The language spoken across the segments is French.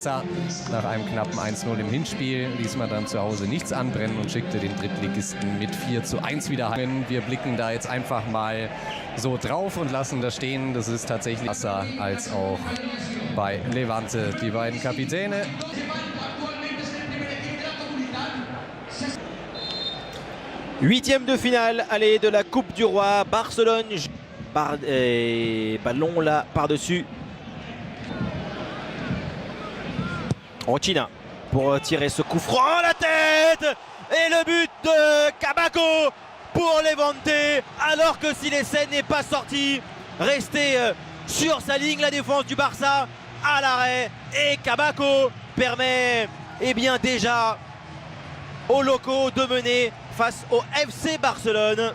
Nach einem knappen 1:0 im Hinspiel ließ man dann zu Hause nichts anbrennen und schickte den Drittligisten mit 4:1 wieder heim. Wir blicken da jetzt einfach mal so drauf und lassen das stehen. Das ist tatsächlich besser als auch bei Levante, die beiden Kapitäne. Huitième de finale, aller de la Coupe du Roi, Barcelone, ballon là par-dessus. Rochina pour tirer ce coup franc à la tête et le but de Kabako pour Levante alors que Silesen n'est pas sorti, resté sur sa ligne la défense du Barça à l'arrêt et Kabako permet déjà aux locaux de mener face au FC Barcelone.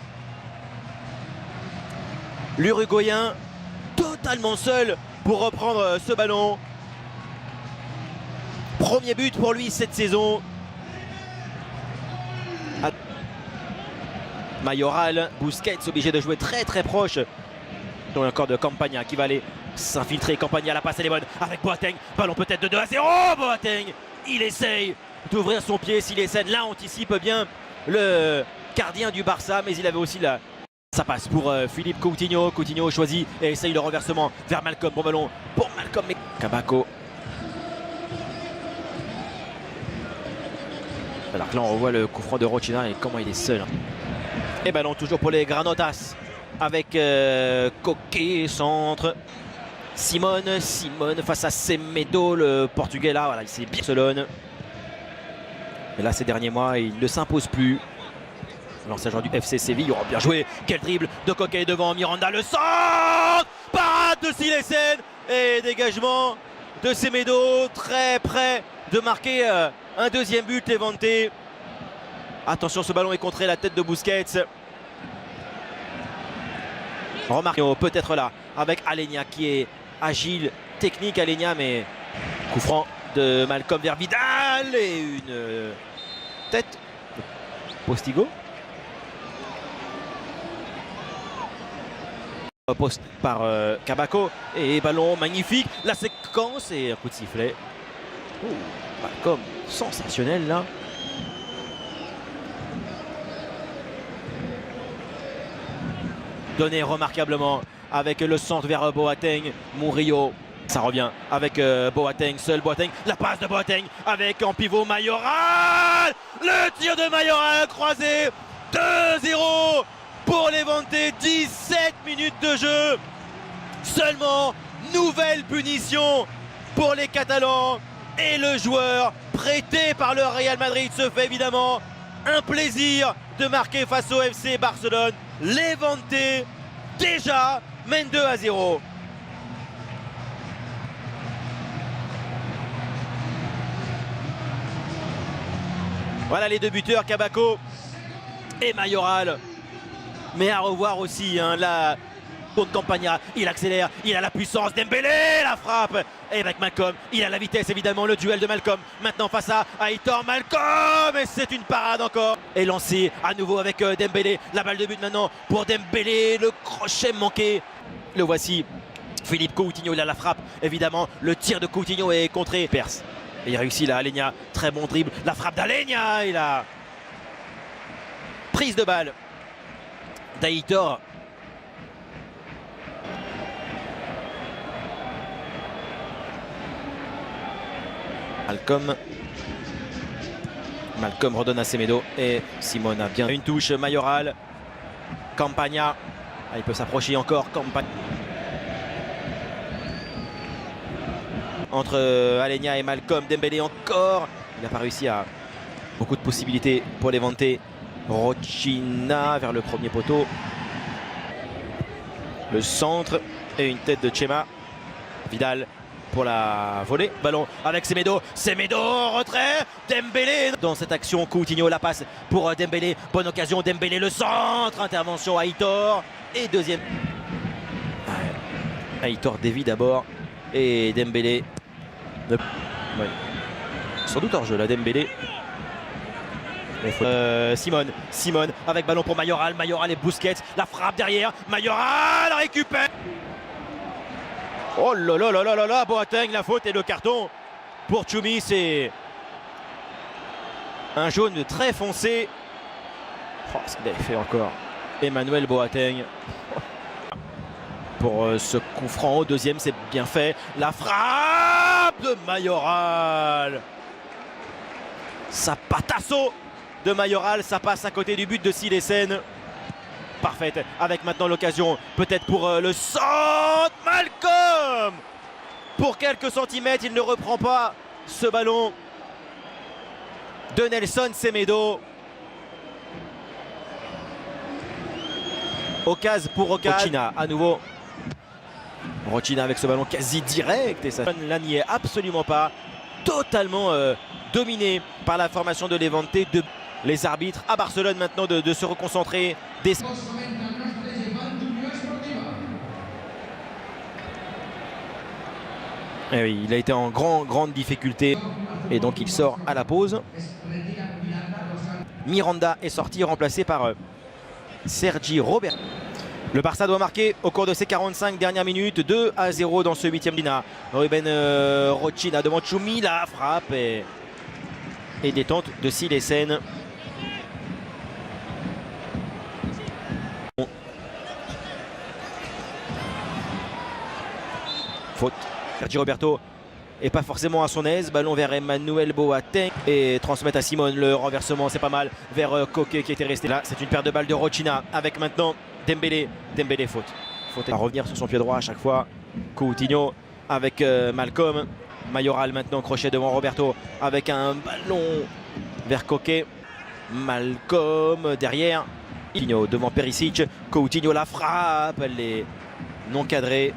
L'Uruguayen totalement seul pour reprendre ce ballon. Premier but pour lui cette saison. Mayoral, Busquets obligé de jouer très proche. Donc encore de Campagna qui va aller s'infiltrer. Campagna, la passe elle est bonne avec Boateng. Ballon peut-être de 2-0. Boateng, il essaye d'ouvrir son pied. Silesen là anticipe bien le gardien du Barça, mais il avait aussi la... Ça passe pour Philippe Coutinho. Coutinho choisit et essaye le renversement vers Malcolm. Bon ballon pour Malcolm. Mais Kabako. Alors que là on revoit le coup franc de Rochina et comment il est seul. Et ballon toujours pour les Granotas avec Coquet, centre. Simone face à Semedo, le portugais là, voilà, il s'est bien Barcelone. Et là ces derniers mois il ne s'impose plus. L'ancien joueur du FC Séville, aura bien joué. Quel dribble de Coquet devant Miranda, le centre. Parade de Silesen et dégagement de Semedo, très près de marquer un deuxième but Levante. Attention, ce ballon est contré, la tête de Busquets. Remarque peut-être là avec Aleñá qui est agile, technique Aleñá, mais coup franc de Malcolm vers Vidal et une tête de Postigo. Poste par Kabako et ballon magnifique, la séquence et un coup de sifflet. Malcolm sensationnel là. Donné remarquablement avec le centre vers Boateng. Murillo, ça revient avec Boateng, seul Boateng, la passe de Boateng avec en pivot Mayoral. Le tir de Mayoral croisé, 2-0 pour Levante, 17 minutes de jeu seulement. Nouvelle punition pour les Catalans et le joueur prêté par le Real Madrid se fait évidemment un plaisir de marquer face au FC Barcelone. Levante déjà mène 2-0. Voilà les deux buteurs, Kabako et Mayoral. Mais à revoir aussi la contre Campagna, il accélère, il a la puissance, Dembélé, la frappe, et avec Malcolm, il a la vitesse évidemment, le duel de Malcolm, maintenant face à Aitor, Malcolm, et c'est une parade encore, et lancé à nouveau avec Dembélé, la balle de but maintenant pour Dembélé, le crochet manqué, le voici, Philippe Coutinho, il a la frappe, évidemment, le tir de Coutinho est contré, perce, et il réussit là, Aleñá, très bon dribble, la frappe d'Aleñá, il a prise de balle d'Aitor. Malcolm redonne à Semedo et Simone a bien une touche. Mayoral, Campagna, il peut s'approcher encore. Campagna entre Aleñá et Malcolm, Dembélé encore, il n'a pas réussi à beaucoup de possibilités pour Levante. Rochina vers le premier poteau, le centre et une tête de Chema. Vidal pour la volée, ballon avec Semedo, retrait, Dembélé dans cette action, Coutinho, la passe pour Dembélé, bonne occasion, Dembélé, le centre, intervention Aitor et deuxième. Aitor dévie d'abord et Dembélé, sans doute hors jeu là, Dembélé. Simone avec ballon pour Mayoral et Busquets, la frappe derrière, Mayoral récupère. Oh là là là là là là, Boateng, la faute et le carton. pour Tchoumi, c'est un jaune très foncé. Oh, ce qu'il avait fait encore Emmanuel Boateng. Pour ce coup franc au deuxième, c'est bien fait. La frappe de Mayoral. Sapatasso de Mayoral, ça passe à côté du but de Silesen. Parfaite, avec maintenant l'occasion, peut-être pour le centre. Malcolm, pour quelques centimètres, il ne reprend pas ce ballon de Nelson Semedo. Occasion pour occasion. Rochina à nouveau. Rochina avec ce ballon quasi direct et ça là n'y est absolument pas. Totalement dominé par la formation de Levante. Les arbitres à Barcelone maintenant de se reconcentrer. Et oui, il a été en grande difficulté et donc il sort à la pause. Miranda est sorti, remplacé par Sergi Robert. Le Barça doit marquer au cours de ces 45 dernières minutes. 2-0 dans ce 8e dina. Ruben Rochina devant Tchoumi, la frappe et détente de Silesen. Faute. Sergi Roberto est pas forcément à son aise. Ballon vers Emmanuel Boateng et transmettre à Simone. Le renversement, c'est pas mal. Vers Koke qui était resté là. C'est une paire de balles de Rochina avec maintenant Dembélé. Dembélé, faute. Faute à revenir sur son pied droit à chaque fois. Coutinho avec Malcolm. Mayoral maintenant, crochet devant Roberto avec un ballon vers Koke. Malcolm derrière. Coutinho devant Perisic. Coutinho la frappe. Elle est non cadrée.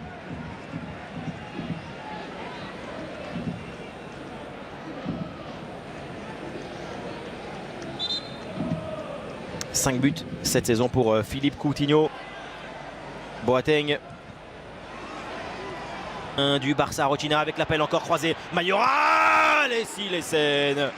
5 buts cette saison pour Philippe Coutinho. Boateng. Du Barça, Rochina avec l'appel encore croisé. Mayoral et Silesen.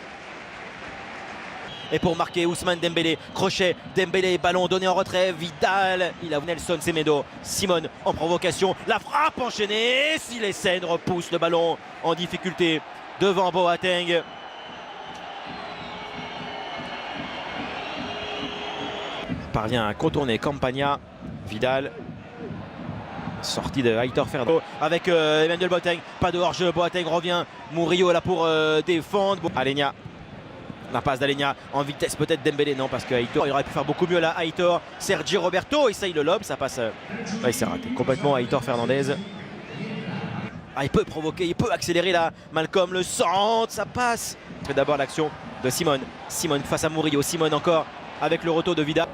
Et pour marquer Ousmane Dembélé, crochet, Dembélé, ballon donné en retrait, Vidal, il a Nelson Semedo, Simone en provocation, la frappe enchaînée, Silesen repousse le ballon en difficulté devant Boateng. Parvient à contourner Campagna, Vidal, sortie de Aitor Fernando avec Emmanuel Boateng, pas de hors-jeu, Boateng revient, Murillo est là pour défendre, Alenia, la passe d'Alenia en vitesse peut-être Dembélé, non parce que Aitor il aurait pu faire beaucoup mieux là, Aitor, Sergi Roberto essaye le lob, ça passe, il s'est raté complètement Aitor Fernandez. Ah, il peut provoquer, il peut accélérer là, Malcolm le centre, ça passe. D'abord l'action de Simone, Simone face à Murillo, Simone encore avec le retour de Vidal.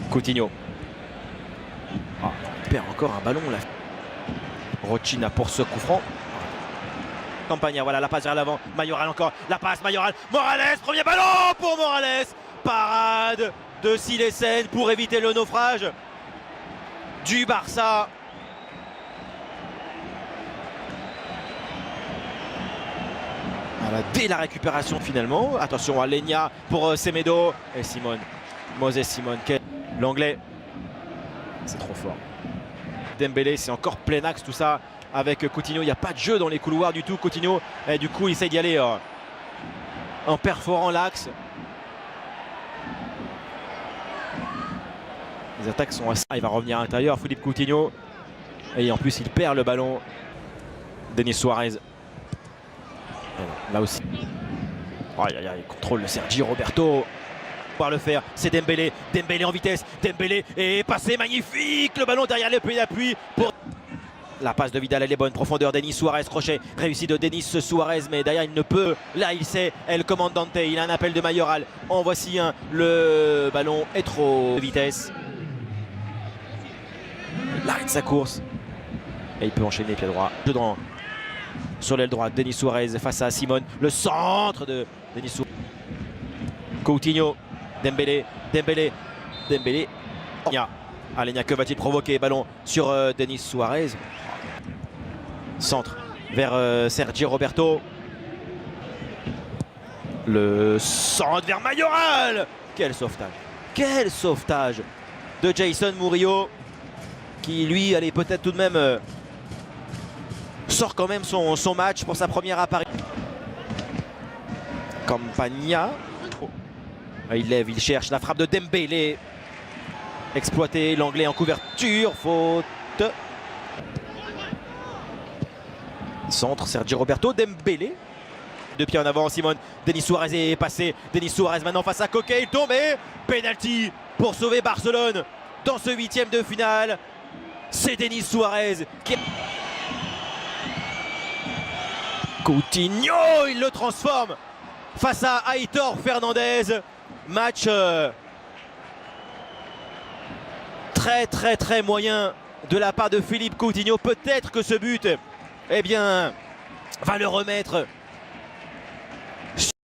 Coutinho. Ah, il perd encore un ballon là. Rochina pour ce coup franc. Campagna, voilà la passe vers l'avant. Mayoral encore, la passe Mayoral. Morales, premier ballon pour Morales. Parade de Silesen pour éviter le naufrage du Barça. Voilà, dès la récupération finalement. Attention à Lenia pour Semedo. Et Simone. Moses Simone. L'anglais, c'est trop fort. Dembélé, c'est encore plein axe tout ça avec Coutinho. Il n'y a pas de jeu dans les couloirs du tout. Coutinho, et du coup, il essaie d'y aller en perforant l'axe. Les attaques sont assez... Il va revenir à l'intérieur, Philippe Coutinho. Et en plus, il perd le ballon. Denis Suarez. Là aussi. Oh, il contrôle le Sergi Roberto. Pouvoir le faire, c'est Dembélé, Dembélé en vitesse, Dembélé est passé, magnifique, le ballon derrière le pied d'appui pour la passe de Vidal, elle est bonne, profondeur, Denis Suarez, crochet, réussi de Denis Suarez, mais derrière il ne peut, là il sait, elle commande Dante, il a un appel de Mayoral, en voici un, le ballon est trop de vitesse, il arrête sa course, et il peut enchaîner pied droit, dedans, sur l'aile droite, Denis Suarez face à Simone, le centre de Denis Suarez, Coutinho, Dembélé, Dembélé, Dembélé. Alenia, que va-t-il provoquer? Ballon sur Denis Suarez. Centre vers Sergi Roberto. Le centre vers Mayoral. Quel sauvetage! Quel sauvetage de Jason Murillo. Qui lui allait peut-être tout de même sort quand même son match pour sa première apparition. Campagna. Il lève, il cherche la frappe de Dembélé. Exploité, l'anglais en couverture, faute. Centre, Sergio Roberto, Dembélé. Deux pieds en avant, Simone. Denis Suarez est passé. Denis Suarez maintenant face à Koke, il tombe et penalty pour sauver Barcelone dans ce 8e de finale. C'est Denis Suarez qui... Coutinho, il le transforme face à Aitor Fernandez. Match très moyen de la part de Philippe Coutinho. Peut-être que ce but, eh bien, va le remettre